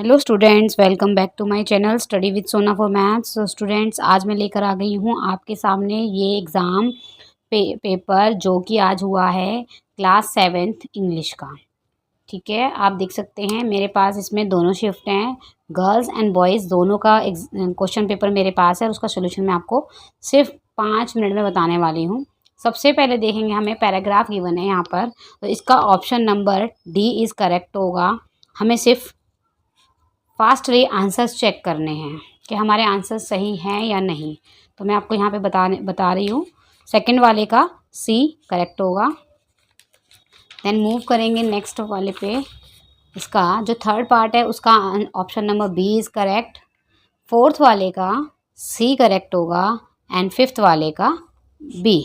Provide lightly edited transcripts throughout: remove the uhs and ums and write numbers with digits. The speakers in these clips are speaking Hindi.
Hello students, welcome back to my channel study with Sona for maths. तो स्टूडेंट्स, आज मैं लेकर आ गई हूँ आपके सामने ये एग्ज़ाम पेपर जो कि आज हुआ है क्लास 7th इंग्लिश का। ठीक है, आप देख सकते हैं मेरे पास इसमें दोनों शिफ्ट हैं, गर्ल्स एंड बॉयज़ दोनों का क्वेश्चन पेपर मेरे पास है और उसका सोल्यूशन मैं आपको सिर्फ 5 मिनट में बताने वाली हूँ। सबसे पहले देखेंगे, हमें पैराग्राफ गिवन है यहाँ पर, तो इसका option number D is correct होगा। हमें सिर्फ फास्टली आंसर्स चेक करने हैं कि हमारे आंसर्स सही हैं या नहीं। तो मैं आपको यहाँ पे बता रही हूँ। सेकंड वाले का सी करेक्ट होगा। देन मूव करेंगे नेक्स्ट वाले पे। इसका जो थर्ड पार्ट है उसका option number B is correct. Fourth वाले का सी करेक्ट होगा एंड फिफ्थ वाले का बी।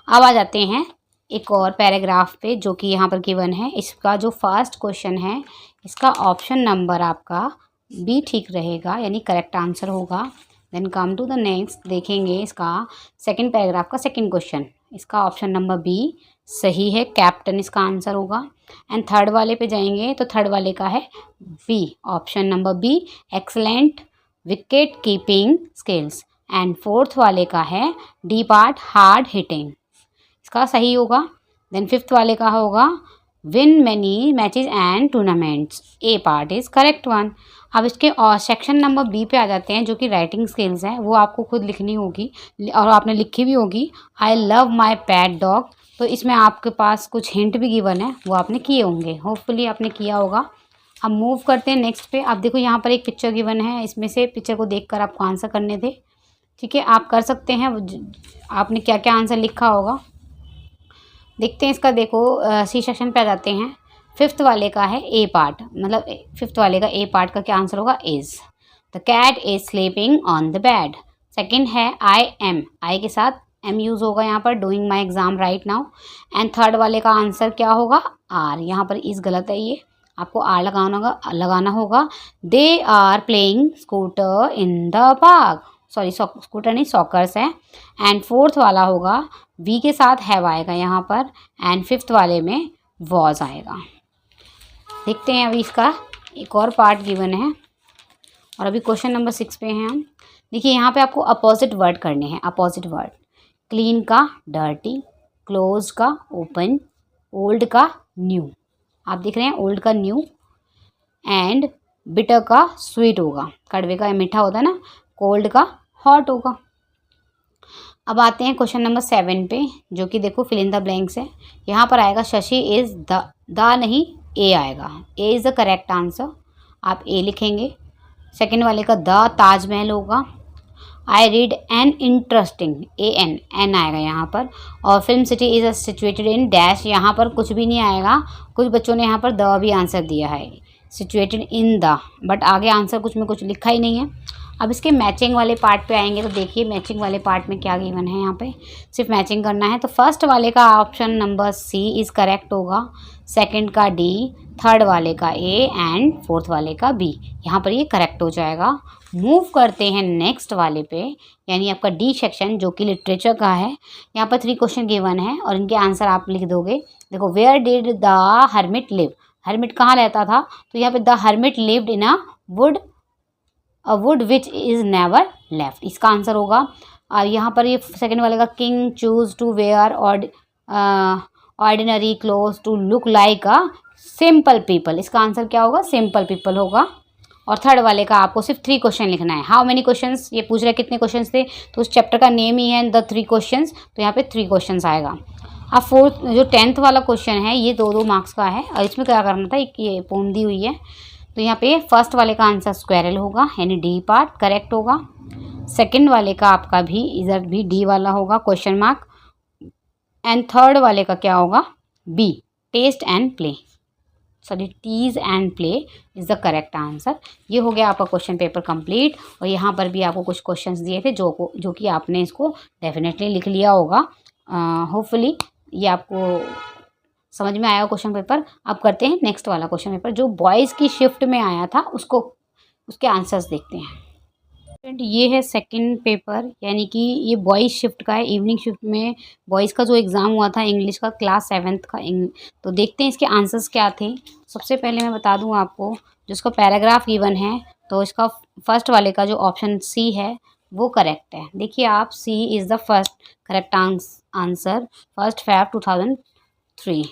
अब आ जाते हैं एक और पैराग्राफ पे जो कि यहाँ पर गिवन है। इसका जो फर्स्ट क्वेश्चन है इसका ऑप्शन नंबर आपका बी ठीक रहेगा, यानी करेक्ट आंसर होगा। Then come to the next, देखेंगे इसका सेकंड पैराग्राफ का सेकंड क्वेश्चन। इसका ऑप्शन नंबर बी सही है, कैप्टन इसका आंसर होगा। एंड थर्ड वाले पे जाएंगे तो थर्ड वाले का है B, option number B, excellent wicket keeping skills. And fourth वाले का है डी पार्ट, हार्ड हिटिंग, इसका सही होगा। देन फिफ्थ वाले का होगा win many matches and tournaments, A part is correct one. अब इसके और सेक्शन नंबर बी पे आ जाते हैं जो कि राइटिंग स्किल्स हैं, वो आपको खुद लिखनी होगी और आपने लिखी भी होगी। I love my pet dog, तो इसमें आपके पास कुछ हिंट भी गिवन है, वो आपने किए होंगे, होपफुली आपने किया होगा। अब मूव करते हैं नेक्स्ट पे। आप देखो यहाँ पर एक पिक्चर गिवन है, इसमें से पिक्चर को देखकर आपको आंसर करने थे। ठीक है, आप कर सकते हैं। आपने क्या क्या आंसर लिखा होगा देखते हैं इसका। देखो सी सेक्शन पे आ जाते हैं। फिफ्थ वाले का है ए पार्ट, मतलब फिफ्थ वाले का ए पार्ट का क्या आंसर होगा, is. The cat is sleeping on the bed. Second है आई एम, आई के साथ एम यूज़ होगा यहाँ पर, doing my exam right now. And third वाले का आंसर क्या होगा, आर। यहाँ पर इज गलत है, ये आपको आर लगाना होगा। They are playing scooter in the park, sorry scooter नहीं, सॉकर्स है। एंड फोर्थ वाला होगा वी के साथ हैव आएगा यहाँ पर। एंड फिफ्थ वाले में वॉज आएगा। देखते हैं अभी इसका एक और पार्ट गिवन है और अभी क्वेश्चन नंबर 6 पे हैं हम। देखिए यहाँ पे आपको अपोजिट वर्ड करने हैं, अपोजिट वर्ड। क्लीन का डर्टी, क्लोज का ओपन, ओल्ड का न्यू। आप देख रहे हैं ओल्ड का न्यू। एंड बिटर का स्वीट होगा, कड़वे का मीठा होता है ना। कोल्ड का हॉट होगा। अब आते हैं क्वेश्चन नंबर 7 पे जो कि देखो फिल इन द ब्लैंक्स है। यहाँ पर आएगा शशि इज़ द नहीं, ए आएगा, A is the correct answer, आप ए लिखेंगे। सेकंड वाले का द ताजमहल होगा। I read an interesting, A N, N आएगा यहाँ पर। और film city is situated in dash, यहाँ पर कुछ भी नहीं आएगा। कुछ बच्चों ने यहाँ पर द भी आंसर दिया है, सिचुएटेड इन द, बट आगे आंसर कुछ में कुछ लिखा ही नहीं है। अब इसके मैचिंग वाले पार्ट पे आएंगे तो देखिए मैचिंग वाले पार्ट में क्या गिवन है, यहाँ पे सिर्फ मैचिंग करना है। तो फर्स्ट वाले का option number C is correct होगा, सेकंड का डी, थर्ड वाले का ए एंड फोर्थ वाले का बी। यहाँ पर ये करेक्ट हो जाएगा। मूव करते हैं नेक्स्ट वाले पे, यानी आपका डी सेक्शन जो कि लिटरेचर का है। यहाँ पर 3 क्वेश्चन गिवन है और इनके आंसर आप लिख दोगे। देखो, where did the hermit live, hermit कहाँ रहता था, तो यहाँ पे the hermit lived in a wood which is never left, इसका आंसर होगा। और यहाँ पर ये सेकंड वाले का king choose to wear ordinary cloth to look like a simple people, इसका आंसर क्या होगा, सिंपल पीपल होगा। और थर्ड वाले का आपको सिर्फ 3 क्वेश्चन लिखना है। हाउ मेनी क्वेश्चंस, ये पूछ रहे कितने क्वेश्चंस थे, तो उस चैप्टर का नेम ही है द 3 क्वेश्चंस, तो यहाँ पे 3 क्वेश्चंस आएगा। अब फोर्थ जो 10th वाला क्वेश्चन है ये 2-2 मार्क्स का है और इसमें क्या करना था, एक ये पोम दी हुई है। तो यहाँ पे फर्स्ट वाले का आंसर स्क्वेरल होगा, यानी डी पार्ट करेक्ट होगा। सेकंड वाले का आपका भी इधर भी डी वाला होगा, क्वेश्चन मार्क। एंड थर्ड वाले का क्या होगा, B, test and play, sorry tease and play is the correct answer. ये हो गया आपका क्वेश्चन पेपर कंप्लीट। और यहाँ पर भी आपको कुछ क्वेश्चंस दिए थे जो कि आपने इसको डेफिनेटली लिख लिया होगा। होपफुली ये आपको समझ में आया क्वेश्चन पेपर। अब करते हैं नेक्स्ट वाला क्वेश्चन पेपर जो बॉयज़ की शिफ्ट में आया था, उसके आंसर्स देखते हैं। फ्रेंड, ये है सेकंड पेपर, यानी कि ये बॉयज़ शिफ्ट का है। इवनिंग शिफ्ट में बॉयज़ का जो एग्ज़ाम हुआ था इंग्लिश का क्लास 7th का। तो देखते हैं इसके आंसर्स क्या थे। सबसे पहले मैं बता दूं आपको, जिसका पैराग्राफ गिवन है तो इसका फर्स्ट वाले का जो ऑप्शन सी है वो करेक्ट है। देखिए आप, C is the first correct answer, 1 Feb 2003।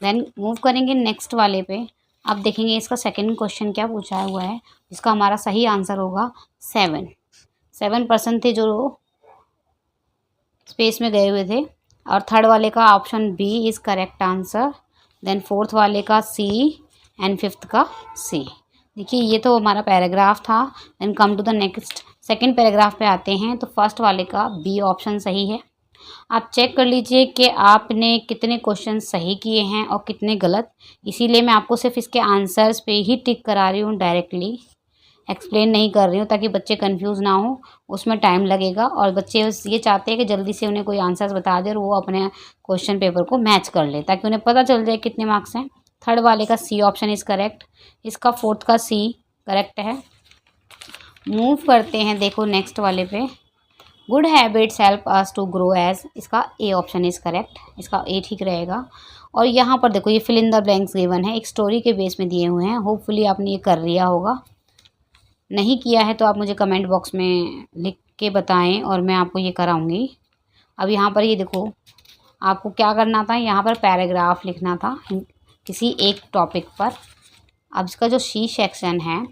Then move करेंगे नेक्स्ट वाले पे। अब देखेंगे इसका सेकंड क्वेश्चन क्या पूछा हुआ है, इसका हमारा सही आंसर होगा 7% थे जो स्पेस में गए हुए थे। और थर्ड वाले का option B is correct answer. Then fourth वाले का सी एंड फिफ्थ का सी। देखिए ये तो हमारा पैराग्राफ था। Then come to the next second paragraph पे आते हैं तो फर्स्ट वाले का बी ऑप्शन सही है। आप चेक कर लीजिए कि आपने कितने क्वेश्चन सही किए हैं और कितने गलत। इसीलिए मैं आपको सिर्फ इसके आंसर्स पे ही टिक करा रही हूँ, डायरेक्टली एक्सप्लेन नहीं कर रही हूँ, ताकि बच्चे कंफ्यूज ना हो, उसमें टाइम लगेगा। और बच्चे बस ये चाहते हैं कि जल्दी से उन्हें कोई आंसर्स बता दे और वो अपने क्वेश्चन पेपर को मैच कर ले, ताकि उन्हें पता चल जाए कितने मार्क्स हैं। थर्ड वाले का सी ऑप्शन इज़ करेक्ट, इसका फोर्थ का सी करेक्ट है। मूव करते हैं, देखो नेक्स्ट वाले पे। Good habits help us to grow as, इसका ए ऑप्शन इज़ करेक्ट, इसका ए ठीक रहेगा। और यहाँ पर देखो ये fill in the blanks given है, एक स्टोरी के बेस में दिए हुए हैं। होपफुली आपने ये कर लिया होगा, नहीं किया है तो आप मुझे कमेंट बॉक्स में लिख के बताएं और मैं आपको ये कराऊंगी। अब यहाँ पर ये देखो, आपको क्या करना था, यहाँ पर पैराग्राफ लिखना था किसी एक टॉपिक पर। अब इसका जो सी सेक्शन है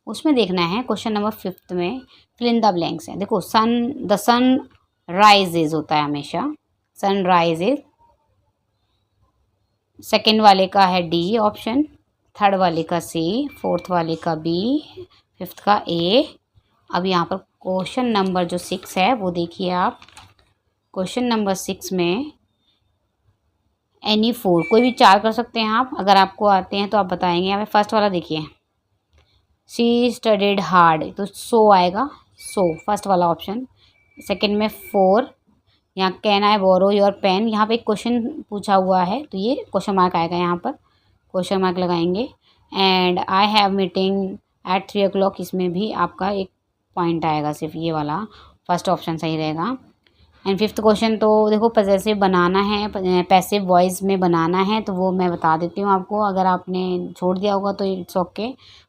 उसमें देखना है क्वेश्चन नंबर 5 में फिल इन द ब्लैंक्स है। देखो द सन राइजेज होता है हमेशा, सन राइजेज। सेकेंड वाले का है डी ऑप्शन, थर्ड वाले का सी, फोर्थ वाले का बी, फिफ्थ का ए। अब यहाँ पर क्वेश्चन नंबर जो 6 है वो देखिए आप। क्वेश्चन नंबर 6 में एनी 4, कोई भी 4 कर सकते हैं आप, अगर आपको आते हैं तो आप बताएंगे। यहाँ पे फर्स्ट वाला देखिए, शी स्टडीड हार्ड, तो सो आएगा, सो फर्स्ट वाला ऑप्शन। सेकंड में 4, यहाँ can I borrow your pen, यहाँ पे एक क्वेश्चन पूछा हुआ है तो ये क्वेश्चन मार्क आएगा, यहाँ पर क्वेश्चन मार्क लगाएंगे। And I have meeting at 3 o'clock, इसमें भी आपका एक पॉइंट आएगा, सिर्फ ये वाला फर्स्ट ऑप्शन सही रहेगा। एंड फिफ्थ क्वेश्चन तो देखो पजेसिव बनाना है, पैसिव वॉइस में बनाना है, तो वो मैं बता देती हूँ आपको। अगर आपने छोड़ दिया होगा तो इट्स ओके,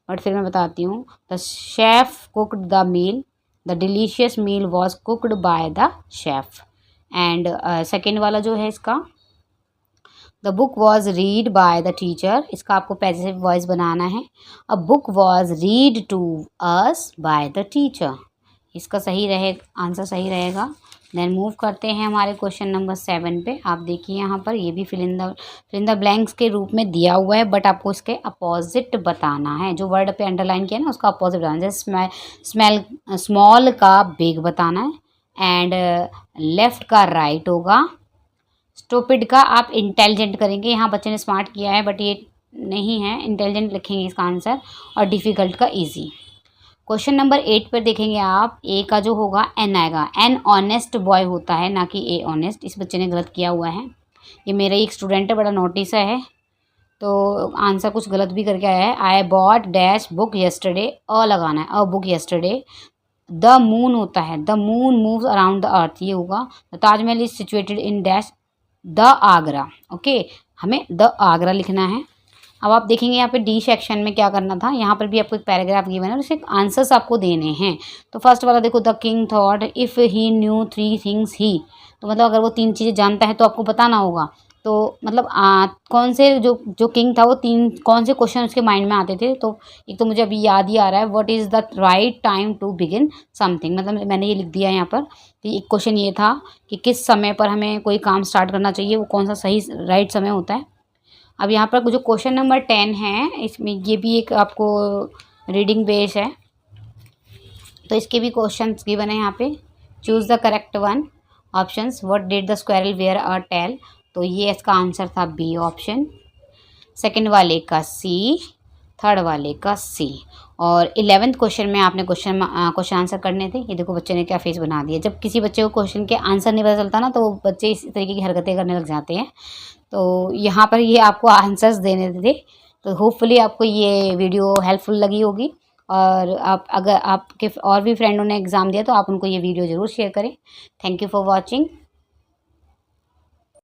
बट फिर मैं बताती हूँ। The chef cooked the meal, the delicious meal was cooked by the chef. And second वाला जो है इसका, the book was read by the teacher, इसका आपको पैसिव वॉइस बनाना है। A book was read to us by the teacher, इसका सही रहेगा, आंसर सही रहेगा। देन मूव करते हैं हमारे क्वेश्चन नंबर 7 पे। आप देखिए यहाँ पर ये भी फिल इन द ब्लैंक्स के रूप में दिया हुआ है, बट आपको इसके अपोजिट बताना है। जो वर्ड पे अंडरलाइन किया ना उसका अपोजिट बताना है। जैसे स्मॉल का बिग बताना है, एंड लेफ्ट का राइट होगा। स्टूपिड का आप इंटेलिजेंट करेंगे, यहाँ बच्चे ने स्मार्ट किया है बट ये नहीं है, इंटेलिजेंट लिखेंगे इसका आंसर। और डिफ़िकल्ट का इजी। क्वेश्चन नंबर 8 पर देखेंगे आप, ए का जो होगा एन आएगा। एन ऑनेस्ट बॉय होता है, ना कि ए ऑनेस्ट, इस बच्चे ने गलत किया हुआ है। ये मेरा एक स्टूडेंट है, बड़ा नोटिस है, तो आंसर कुछ गलत भी करके आया है। I bought dash book yesterday, a लगाना है, a book yesterday. The moon होता है, the moon moves around the earth, ये होगा। The Taj Mahal is situated in dash the Agra, okay, हमें द आगरा लिखना है। अब आप देखेंगे यहाँ पे डी सेक्शन में क्या करना था, यहाँ पर भी आपको एक पैराग्राफ गिवन है और उसके आंसर्स आपको देने हैं। तो फर्स्ट वाला देखो, the king thought if he knew 3 things he, तो मतलब अगर वो 3 चीज़ें जानता है तो आपको बताना होगा। तो मतलब कौन से जो किंग था वो 3 कौन से क्वेश्चन उसके माइंड में आते थे। तो एक तो मुझे अभी याद ही आ रहा है, what is the right time to begin something, मतलब मैंने ये लिख दिया है यहाँ पर कि एक क्वेश्चन ये था कि किस समय पर हमें कोई काम स्टार्ट करना चाहिए, वो कौन सा सही राइट समय होता है। अब यहाँ पर जो क्वेश्चन नंबर 10 है, इसमें ये भी एक आपको रीडिंग बेस है, तो इसके भी क्वेश्चंस गिवन है यहाँ पे। Choose the correct one options, what did the squirrel wear a tail, तो ये इसका आंसर था बी ऑप्शन। सेकंड वाले का सी, थर्ड वाले का सी। और 11th क्वेश्चन में आपने क्वेश्चन आंसर करने थे। ये देखो बच्चे ने क्या फेस बना दिया। जब किसी बच्चे को क्वेश्चन के आंसर नहीं पता चलता ना, तो बच्चे इस तरीके की हरकतें करने लग जाते हैं। तो यहाँ पर ये आपको आंसर्स देने थे। तो होपफुली आपको ये वीडियो हेल्पफुल लगी होगी, और आप अगर आपके और भी फ्रेंडों ने एग्ज़ाम दिया तो आप उनको ये वीडियो ज़रूर शेयर करें। Thank you for watching.